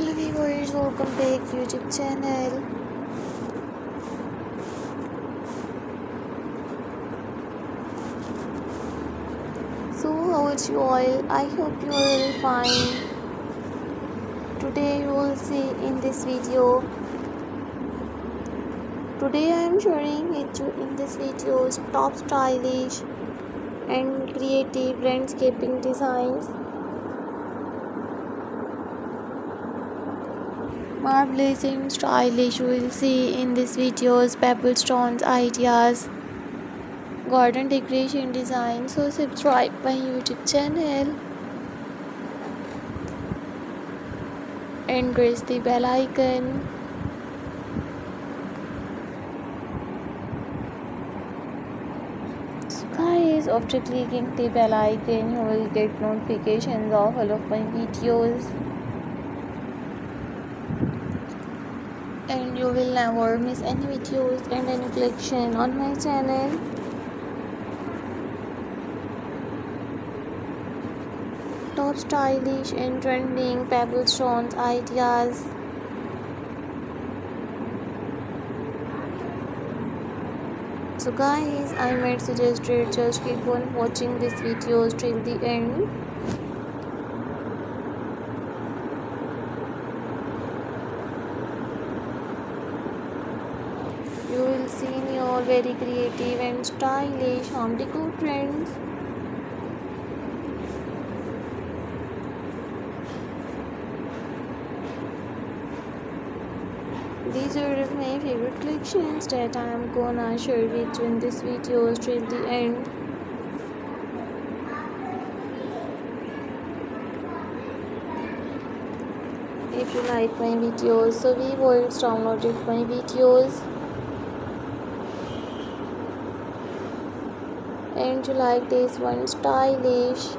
Hello viewers, welcome back YouTube channel. So how are you all? I hope you are all fine. Today you will see in this video. Today I am sharing with you in this video's top stylish and creative landscaping designs. Marvelous and stylish you will see in this video's pebble stones ideas, garden decoration design. So subscribe my YouTube channel and press the bell icon. So guys, after clicking the bell icon you will get notifications of all of my videos and you will never miss any videos and any collection on my channel. Top stylish and trending pebble stones ideas. So guys, I might suggest just keep on watching these videos till the end. You will see new very creative and stylish home decor trends. These are my favorite collections that I am gonna share with you in this video till the end. If you like my videos, so viewers downloaded my videos and you like this one stylish,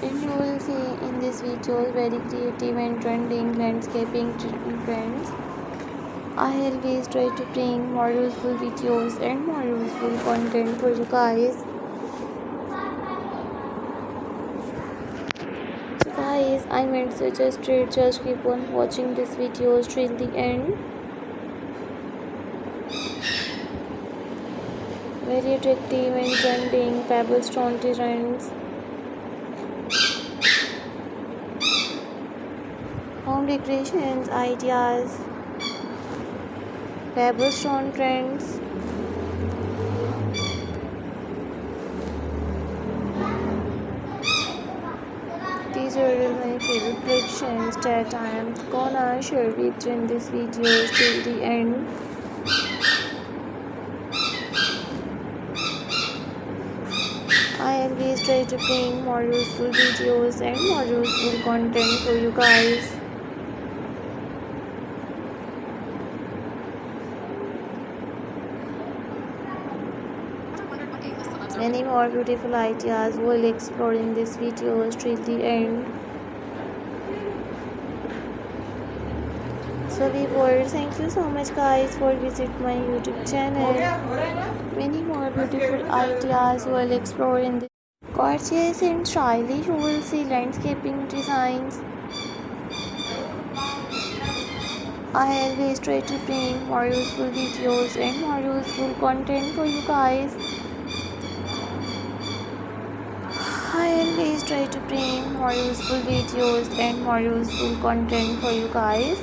and you will see in this video very creative and trending landscaping trends. I always try to bring more useful videos and more useful content for you guys. So guys, I might suggest just keep on watching this videos till the end. Very attractive and trending pebble stone designs, home decorations ideas, pebble stone trends. These are my favorite collections that I am gonna share with you in this video till the end. I always try to bring more useful videos and more useful content for you guys. Many more beautiful ideas we'll explore in this video till the end. So viewers, thank you so much guys for visit my YouTube channel. Many more beautiful ideas we'll explore in this gorgeous and stylish. You will see landscaping designs. I always try to bring more useful videos and more useful content for you guys. I always try to bring more useful videos and more useful content for you guys.